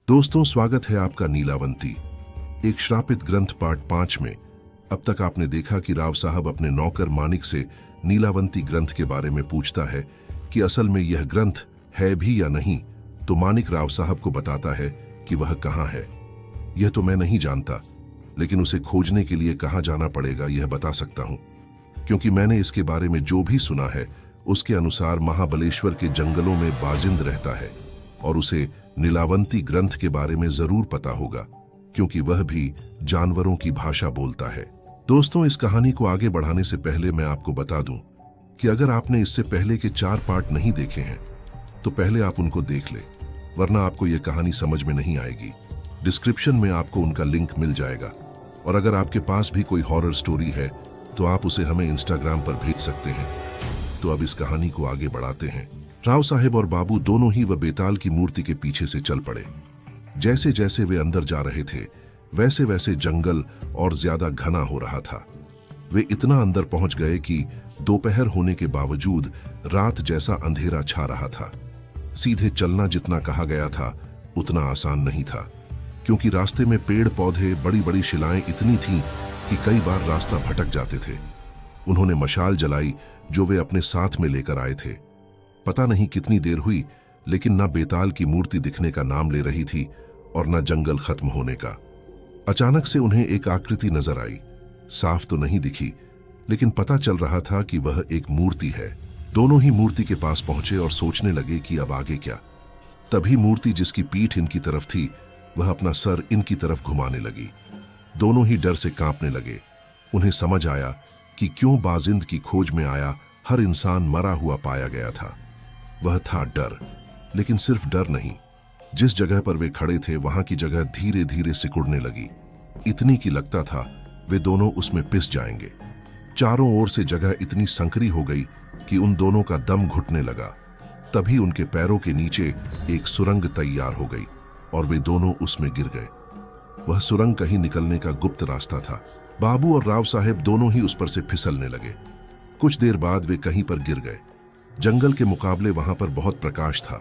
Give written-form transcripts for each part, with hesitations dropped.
दोस्तों, स्वागत है आपका नीलावंती, एक श्रापित ग्रंथ पार्ट 5 में। अब तक आपने देखा कि राव साहब अपने नौकर मानिक से नीलावंती ग्रंथ के बारे में पूछता है कि असल में यह ग्रंथ है भी या नहीं, तो मानिक राव साहब को बताता है कि वह कहाँ है। यह तो मैं नहीं जानता, लेकिन उसे खोजने के लिए कहाँ जाना पड़ेगा यह बता सकता हूँ, क्योंकि मैंने इसके बारे में जो भी सुना है उसके अनुसार महाबलेश्वर के जंगलों में बाजिंद रहता है और उसे नीलावंती ग्रंथ के बारे में जरूर पता होगा, क्योंकि वह भी जानवरों की भाषा बोलता है। दोस्तों, इस कहानी को आगे बढ़ाने से पहले मैं आपको बता दूं कि अगर आपने इससे पहले के 4 पार्ट नहीं देखे हैं तो पहले आप उनको देख ले, वरना आपको यह कहानी समझ में नहीं आएगी। डिस्क्रिप्शन में आपको उनका लिंक मिल जाएगा, और अगर आपके पास भी कोई हॉरर स्टोरी है तो आप उसे हमें इंस्टाग्राम पर भेज सकते हैं। तो अब इस कहानी को आगे बढ़ाते हैं। राव साहेब और बाबू दोनों ही वह बेताल की मूर्ति के पीछे से चल पड़े। जैसे जैसे वे अंदर जा रहे थे वैसे वैसे जंगल और ज्यादा घना हो रहा था। वे इतना अंदर पहुंच गए कि दोपहर होने के बावजूद रात जैसा अंधेरा छा रहा था। सीधे चलना जितना कहा गया था उतना आसान नहीं था, क्योंकि रास्ते में पेड़ पौधे, बड़ी बड़ी शिलाएं इतनी थीं कि कई बार रास्ता भटक जाते थे। उन्होंने मशाल जलाई जो वे अपने साथ में लेकर आए थे। पता नहीं कितनी देर हुई, लेकिन न बेताल की मूर्ति दिखने का नाम ले रही थी और न जंगल खत्म होने का। अचानक से उन्हें एक आकृति नजर आई। साफ तो नहीं दिखी, लेकिन पता चल रहा था कि वह एक मूर्ति है। दोनों ही मूर्ति के पास पहुंचे और सोचने लगे कि अब आगे क्या। तभी मूर्ति जिसकी पीठ इनकी तरफ थी वह अपना सर इनकी तरफ घुमाने लगी। दोनों ही डर से कांपने लगे। उन्हें समझ आया कि क्यों बाजिंद की खोज में आया हर इंसान मरा हुआ पाया गया था। वह था डर, लेकिन सिर्फ डर नहीं। जिस जगह पर वे खड़े थे वहां की जगह धीरे धीरे सिकुड़ने लगी, इतनी कि लगता था वे दोनों उसमें पिस जाएंगे। चारों ओर से जगह इतनी संकरी हो गई कि उन दोनों का दम घुटने लगा। तभी उनके पैरों के नीचे एक सुरंग तैयार हो गई और वे दोनों उसमें गिर गए। वह सुरंग कहीं निकलने का गुप्त रास्ता था। बाबू और राव साहेब दोनों ही उस पर से फिसलने लगे। कुछ देर बाद वे कहीं पर गिर गए। जंगल के मुकाबले वहां पर बहुत प्रकाश था।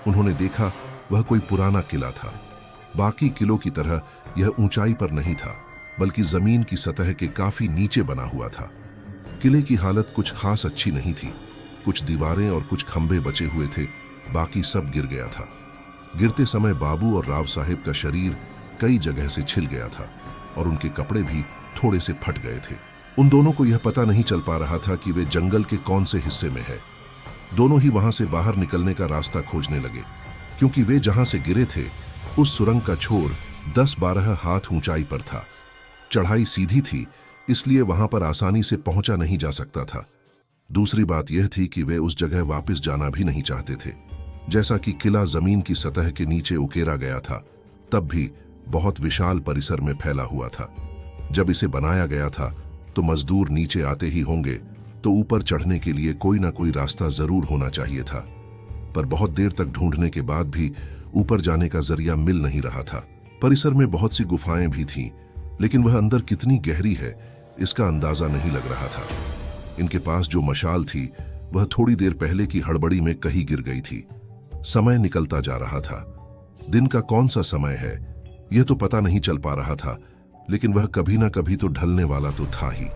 उन्होंने देखा वह कोई पुराना किला था। बाकी किलों की तरह यह ऊंचाई पर नहीं था, बल्कि जमीन की सतह के काफी नीचे बना हुआ था। किले की हालत कुछ खास अच्छी नहीं थी। कुछ दीवारें और कुछ खंभे बचे हुए थे, बाकी सब गिर गया था। गिरते समय बाबू और राव साहेब का शरीर कई जगह से छिल गया था और उनके कपड़े भी थोड़े से फट गए थे। उन दोनों को यह पता नहीं चल पा रहा था कि वे जंगल के कौन से हिस्से में है। दोनों ही वहां से बाहर निकलने का रास्ता खोजने लगे, क्योंकि वे जहां से गिरे थे उस सुरंग का छोर 10-12 हाथ ऊंचाई पर था। चढ़ाई सीधी थी, इसलिए वहां पर आसानी से पहुंचा नहीं जा सकता था। दूसरी बात यह थी कि वे उस जगह वापस जाना भी नहीं चाहते थे। जैसा कि किला जमीन की सतह के नीचे उकेरा गया था, तब भी बहुत विशाल परिसर में फैला हुआ था। जब इसे बनाया गया था तो मजदूर नीचे आते ही होंगे, तो ऊपर चढ़ने के लिए कोई ना कोई रास्ता जरूर होना चाहिए था। पर बहुत देर तक ढूंढने के बाद भी ऊपर जाने का जरिया मिल नहीं रहा था। परिसर में बहुत सी गुफाएं भी थीं, लेकिन वह अंदर कितनी गहरी है इसका अंदाजा नहीं लग रहा था। इनके पास जो मशाल थी वह थोड़ी देर पहले की हड़बड़ी में कहीं गिर गई थी। समय निकलता जा रहा था। दिन का कौन सा समय है यह तो पता नहीं चल पा रहा था, लेकिन वह कभी ना कभी तो ढलने वाला तो था ही।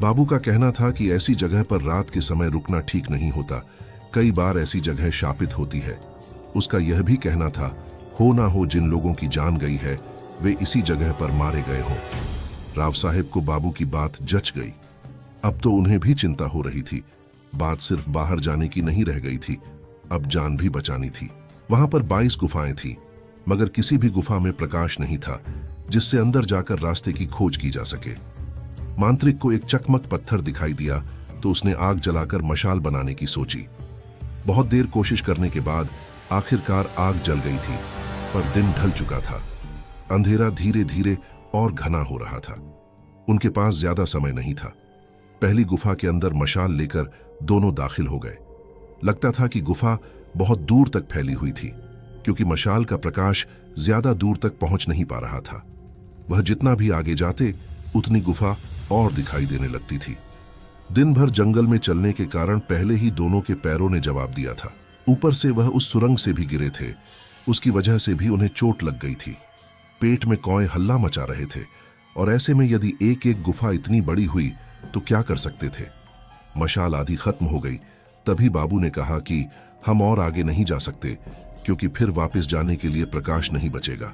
बाबू का कहना था कि ऐसी जगह पर रात के समय रुकना ठीक नहीं होता। कई बार ऐसी जगह शापित होती है। उसका यह भी कहना था, हो ना हो जिन लोगों की जान गई है वे इसी जगह पर मारे गए हों। राव साहेब को बाबू की बात जच गई। अब तो उन्हें भी चिंता हो रही थी। बात सिर्फ बाहर जाने की नहीं रह गई थी, अब जान भी बचानी थी। वहां पर 22 गुफाएं थीं, मगर किसी भी गुफा में प्रकाश नहीं था जिससे अंदर जाकर रास्ते की खोज की जा सके। मांत्रिक को एक चकमक पत्थर दिखाई दिया तो उसने आग जलाकर मशाल बनाने की सोची। बहुत देर कोशिश करने के बाद आखिरकार आग जल गई थी, पर दिन ढल चुका था। अंधेरा धीरे धीरे और घना हो रहा था। उनके पास ज्यादा समय नहीं था। पहली गुफा के अंदर मशाल लेकर दोनों दाखिल हो गए। लगता था कि गुफा बहुत दूर तक फैली हुई थी, क्योंकि मशाल का प्रकाश ज्यादा दूर तक पहुंच नहीं पा रहा था। वह जितना भी आगे जाते उतनी गुफा और दिखाई देने लगती थी। दिन भर जंगल में चलने के कारण पहले ही दोनों के पैरों ने जवाब दिया था। ऊपर से वह उस सुरंग से भी गिरे थे। उसकी वजह से भी उन्हें चोट लग गई थी। पेट में कौए हल्ला मचा रहे थे और ऐसे में यदि एक एक गुफा इतनी बड़ी हुई तो क्या कर सकते थे। मशाल आधी खत्म हो गई। तभी बाबू ने कहा कि हम और आगे नहीं जा सकते, क्योंकि फिर वापस जाने के लिए प्रकाश नहीं बचेगा।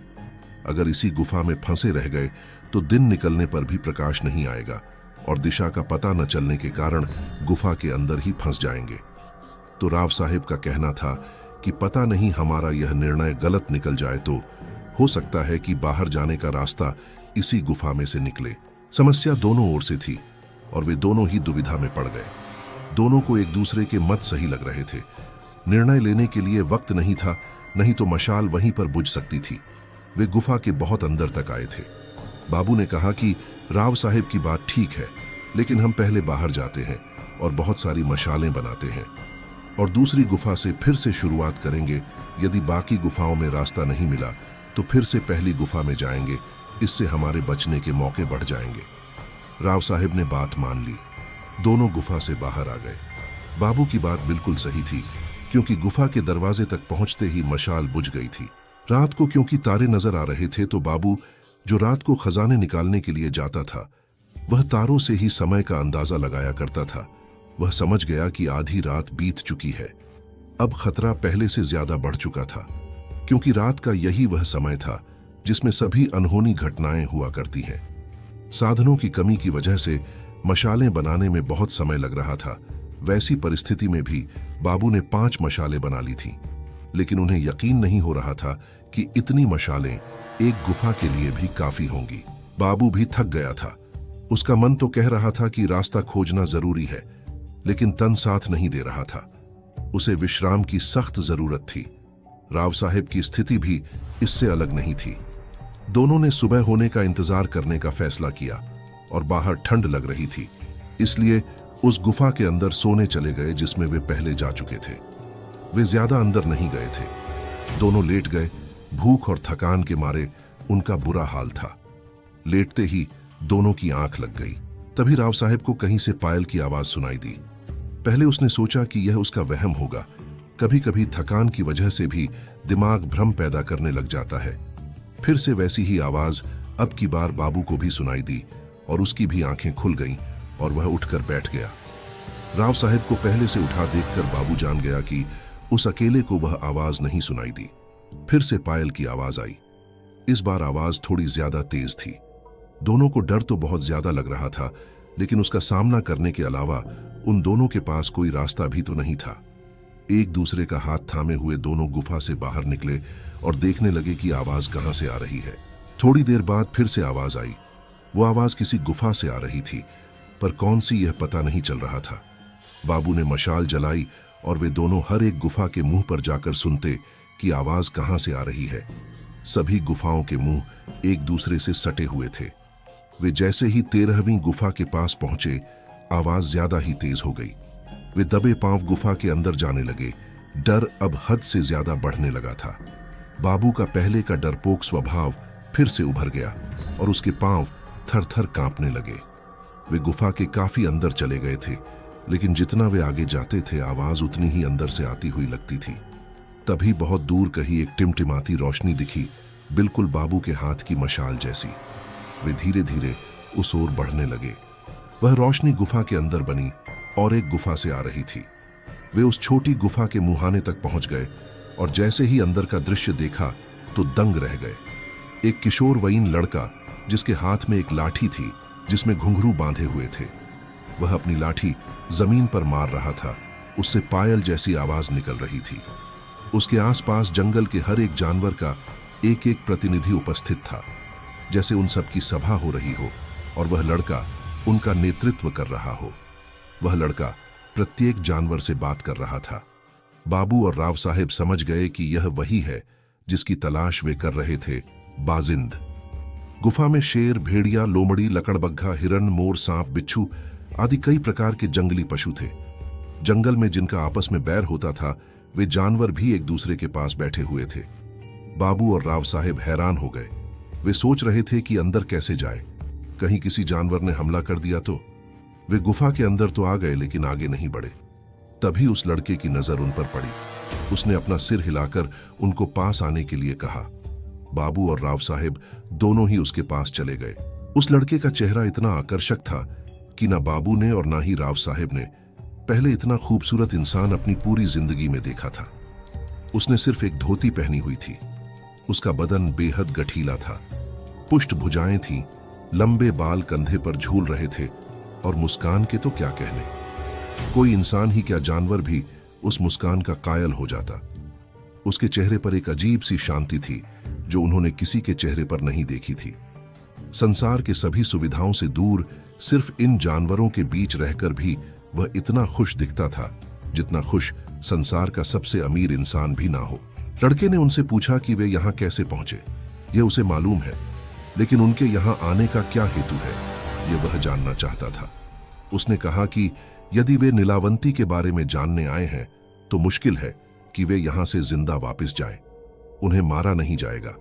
अगर इसी गुफा में फंसे रह गए तो दिन निकलने पर भी प्रकाश नहीं आएगा और दिशा का पता न चलने के कारण गुफा के अंदर ही फंस जाएंगे। तो राव साहिब का कहना था कि पता नहीं हमारा यह निर्णय गलत निकल जाए तो हो सकता है कि बाहर जाने का रास्ता इसी गुफा में से निकले। समस्या दोनों ओर से थी और वे दोनों ही दुविधा में पड़ गए। दोनों को एक दूसरे के मत सही लग रहे थे। निर्णय लेने के लिए वक्त नहीं था, नहीं तो मशाल वहीं पर बुझ सकती थी। वे गुफा के बहुत अंदर तक आए थे। बाबू ने कहा कि राव साहिब की बात ठीक है, लेकिन हम पहले बाहर जाते हैं और बहुत सारी मशालें बनाते हैं और दूसरी गुफा से फिर से शुरुआत करेंगे। यदि बाकी गुफाओं में रास्ता नहीं मिला तो फिर से पहली गुफा में जाएंगे। इससे हमारे बचने के मौके बढ़ जाएंगे। राव साहिब ने बात मान ली। दोनों गुफा से बाहर आ गए। बाबू की बात बिल्कुल सही थी, क्योंकि गुफा के दरवाजे तक पहुंचते ही मशाल बुझ गई थी। रात को क्योंकि तारे नजर आ रहे थे तो बाबू, जो रात को खजाने निकालने के लिए जाता था, वह तारों से ही समय का अंदाजा लगाया करता था। वह समझ गया कि आधी रात बीत चुकी है। अब खतरा पहले से ज्यादा बढ़ चुका था, क्योंकि रात का यही वह समय था जिसमें सभी अनहोनी घटनाएं हुआ करती हैं। साधनों की कमी की वजह से मशालें बनाने में बहुत समय लग रहा था। वैसी परिस्थिति में भी बाबू ने 5 मशालें बना ली थी, लेकिन उन्हें यकीन नहीं हो रहा था कि इतनी मशालें एक गुफा के लिए भी काफी होंगी। बाबू भी थक गया था। उसका मन तो कह रहा था कि रास्ता खोजना जरूरी है, लेकिन तन साथ नहीं दे रहा था। उसे विश्राम की सख्त जरूरत थी। राव साहिब की स्थिति भी इससे अलग नहीं थी। दोनों ने सुबह होने का इंतजार करने का फैसला किया और बाहर ठंड लग रही थी, इसलिए उस गुफा के अंदर सोने चले गए जिसमें वे पहले जा चुके थे। वे ज्यादा अंदर नहीं गए थे। दोनों लेट गए। भूख और थकान के मारे उनका बुरा हाल था। लेटते ही दोनों की आंख लग गई। तभी राव साहिब को कहीं से पायल की आवाज सुनाई दी। पहले उसने सोचा कि यह उसका वहम होगा। कभी कभी थकान की वजह से भी दिमाग भ्रम पैदा करने लग जाता है। फिर से वैसी ही आवाज अब की बार बाबू को भी सुनाई दी और उसकी भी आंखें खुल गईं और वह उठकर बैठ गया। राव साहिब को पहले से उठा देखकर बाबू जान गया कि उस अकेले को वह आवाज नहीं सुनाई दी। फिर से पायल की आवाज आई। इस बार आवाज थोड़ी ज्यादा तेज थी। दोनों को डर तो बहुत ज्यादा लग रहा था, लेकिन उसका सामना करने के अलावा उन दोनों के पास कोई रास्ता भी तो नहीं था। एक दूसरे का हाथ थामे हुए दोनों गुफा से बाहर निकले और देखने लगे कि आवाज कहां से आ रही है। थोड़ी देर बाद फिर से आवाज आई। वो आवाज किसी गुफा से आ रही थी, पर कौन सी यह पता नहीं चल रहा था। बाबू ने मशाल जलाई और वे दोनों हर एक गुफा के मुंह पर जाकर सुनते कि आवाज कहां से आ रही है। सभी गुफाओं के मुंह एक दूसरे से सटे हुए थे। वे जैसे ही 13वीं गुफा के पास पहुंचे, आवाज ज्यादा ही तेज हो गई। वे दबे पांव गुफा के अंदर जाने लगे। डर अब हद से ज्यादा बढ़ने लगा था। बाबू का पहले का डरपोक स्वभाव फिर से उभर गया और उसके पांव थर-थर कांपने लगे। वे गुफा के काफी अंदर चले गए थे, लेकिन जितना वे आगे जाते थे आवाज उतनी ही अंदर से आती हुई लगती थी। तभी बहुत दूर कहीं एक टिमटिमाती रोशनी दिखी, बिल्कुल बाबू के हाथ की मशाल जैसी। वे धीरे धीरे उस ओर बढ़ने लगे। वह रोशनी गुफा के अंदर बनी और एक गुफा से आ रही थी। वे उस छोटी गुफा के मुहाने तक पहुंच गए और जैसे ही अंदर का दृश्य देखा तो दंग रह गए। एक किशोरवयीन लड़का जिसके हाथ में एक लाठी थी जिसमें घुंघरू बांधे हुए थे, वह अपनी लाठी जमीन पर मार रहा था। उससे पायल जैसी आवाज निकल रही थी। उसके आसपास जंगल के हर एक जानवर का एक एक प्रतिनिधि उपस्थित था, जैसे उन सब की सभा हो रही हो और वह लड़का उनका नेतृत्व कर रहा हो। वह लड़का प्रत्येक जानवर से बात कर रहा था। बाबू और राव साहिब समझ गए कि यह वही है जिसकी तलाश वे कर रहे थे, बाजिंद। गुफा में शेर, भेड़िया, लोमड़ी, लकड़बग्घा, हिरन, मोर, सांप, बिच्छू आदि कई प्रकार के जंगली पशु थे। जंगल में जिनका आपस में बैर होता था, वे जानवर भी एक दूसरे के पास बैठे हुए थे। बाबू और राव साहिब हैरान हो गए। वे सोच रहे थे कि अंदर कैसे जाए, कहीं किसी जानवर ने हमला कर दिया तो। वे गुफा के अंदर तो आ गए, लेकिन आगे नहीं बढ़े। तभी उस लड़के की नजर उन पर पड़ी। उसने अपना सिर हिलाकर उनको पास आने के लिए कहा। बाबू और राव साहेब दोनों ही उसके पास चले गए। उस लड़के का चेहरा इतना आकर्षक था कि ना बाबू ने और ना ही राव साहेब ने पहले इतना खूबसूरत इंसान अपनी पूरी जिंदगी में देखा था। उसने सिर्फ एक धोती पहनी हुई थी। उसका बदन बेहद गठीला था, पुष्ट भुजाएं थीं, लंबे बाल कंधे पर झूल रहे थे और मुस्कान के तो क्या कहने। कोई इंसान ही क्या जानवर भी उस मुस्कान का कायल हो जाता। उसके चेहरे पर एक अजीब सी शांति थी जो उन्होंने किसी के चेहरे पर नहीं देखी थी। संसार के सभी सुविधाओं से दूर सिर्फ इन जानवरों के बीच रहकर भी वह इतना खुश दिखता था जितना खुश संसार का सबसे अमीर इंसान भी ना हो। लड़के ने उनसे पूछा कि वे यहाँ कैसे पहुंचे। यह उसे मालूम है, लेकिन उनके यहाँ आने का क्या हेतु है यह वह जानना चाहता था। उसने कहा कि यदि वे नीलावंती के बारे में जानने आए हैं तो मुश्किल है कि वे यहां से जिंदा वापस जाएं। उन्हें मारा नहीं जाएगा,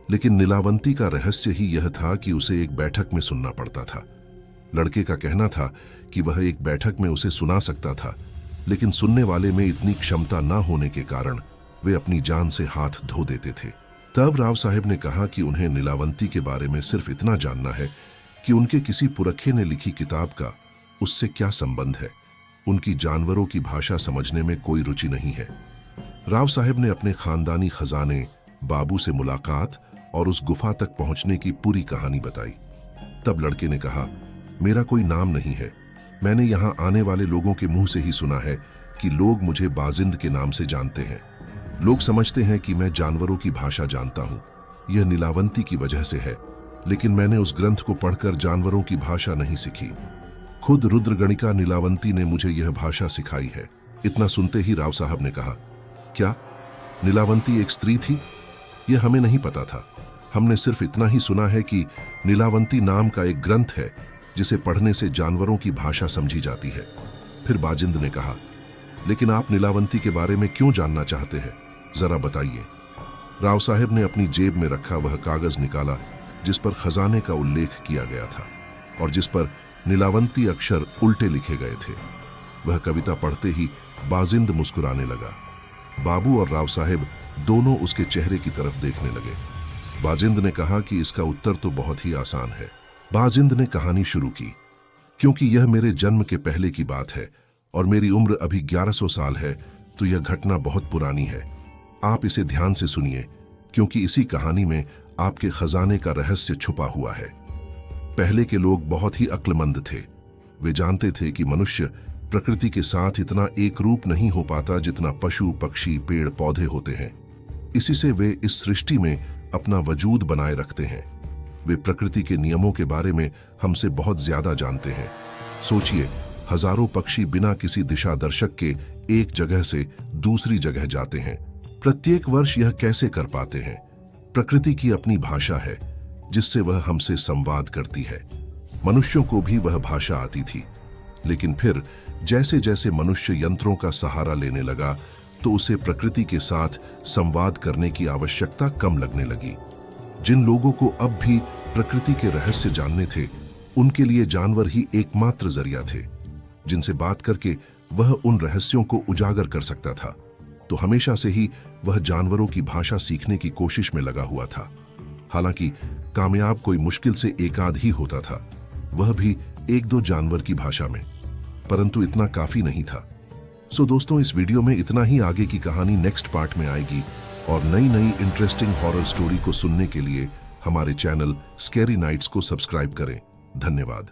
लेकिन नीलावंती का रहस्य ही यह था कि उसे एक बैठक में सुनना पड़ता था। लड़के का कहना था कि वह एक बैठक में उसे सुना सकता था, लेकिन सुनने वाले में इतनी क्षमता न होने के कारण वे अपनी जान से हाथ धो देते थे। तब राव साहेब ने कहा कि उन्हें नीलावंती के बारे में सिर्फ इतना जानना है कि उनके किसी पुरखे ने लिखी किताब का उससे क्या संबंध है। उनकी जानवरों की भाषा समझने में कोई रुचि नहीं है। राव साहेब ने अपने खानदानी खजाने, बाबू से मुलाकात और उस गुफा तक पहुंचने की पूरी कहानी बताई। तब लड़के ने कहा, मेरा कोई नाम नहीं है। मैंने यहां आने वाले लोगों के मुंह से ही सुना है कि लोग मुझे बाजिंद के नाम से जानते हैं। लोग समझते हैं कि मैं जानवरों की भाषा जानता हूं। यह नीलावंती की वजह से है, लेकिन मैंने उस ग्रंथ को पढ़कर जानवरों की भाषा नहीं सीखी। खुद रुद्रगणिका नीलावंती ने मुझे यह भाषा सिखाई है। इतना सुनते ही राव साहब ने कहा, क्या नीलावंती एक स्त्री थी? यह हमें नहीं पता था। हमने सिर्फ इतना ही सुना है कि नीलावंती नाम का एक ग्रंथ है जिसे पढ़ने से जानवरों की भाषा समझी जाती है। फिर बाजिंद ने कहा, लेकिन आप नीलावंती के बारे में क्यों जानना चाहते हैं, जरा बताइए। राव साहेब ने अपनी जेब में रखा वह कागज निकाला जिस पर खजाने का उल्लेख किया गया था और जिस पर नीलावंती अक्षर उल्टे लिखे गए थे। वह कविता पढ़ते ही बाजिंद मुस्कुराने लगा। बाबू और राव साहेब दोनों उसके चेहरे की तरफ देखने लगे। बाजिंद ने कहा कि इसका उत्तर तो बहुत ही आसान है। बाजिंद ने कहानी शुरू की, क्योंकि यह मेरे जन्म के पहले की बात है और मेरी उम्र अभी 1100 साल है, तो यह घटना बहुत पुरानी है। आप इसे ध्यान से सुनिए, क्योंकि इसी कहानी में आपके खजाने का रहस्य छुपा हुआ है। पहले के लोग बहुत ही अक्लमंद थे। वे जानते थे कि मनुष्य प्रकृति के साथ इतना एक रूप नहीं हो पाता जितना पशु, पक्षी, पेड़ पौधे होते हैं। इसी से वे इस सृष्टि में अपना वजूद बनाए रखते हैं। वे प्रकृति के नियमों के बारे में हमसे बहुत ज्यादा जानते हैं। सोचिए, हजारों पक्षी बिना किसी दिशा दर्शक के एक जगह से दूसरी जगह जाते हैं। प्रत्येक वर्ष यह कैसे कर पाते हैं? प्रकृति की अपनी भाषा है जिससे वह हमसे संवाद करती है। मनुष्यों को भी वह भाषा आती थी, लेकिन फिर जैसे जैसे मनुष्य यंत्रों का सहारा लेने लगा तो उसे प्रकृति के साथ संवाद करने की आवश्यकता कम लगने लगी। जिन लोगों को अब भी प्रकृति के रहस्य जानने थे, उनके लिए जानवर ही एकमात्र जरिया थे जिनसे बात करके वह उन रहस्यों को उजागर कर सकता था। तो हमेशा से ही वह जानवरों की भाषा सीखने की कोशिश में लगा हुआ था। हालांकि कामयाब कोई मुश्किल से एकाध ही होता था, वह भी एक दो जानवर की भाषा में, परंतु इतना काफी नहीं था। सो दोस्तों, इस वीडियो में इतना ही। आगे की कहानी नेक्स्ट पार्ट में आएगी और नई नई इंटरेस्टिंग हॉरर स्टोरी को सुनने के लिए हमारे चैनल स्कैरी नाइट्स को सब्सक्राइब करें। धन्यवाद।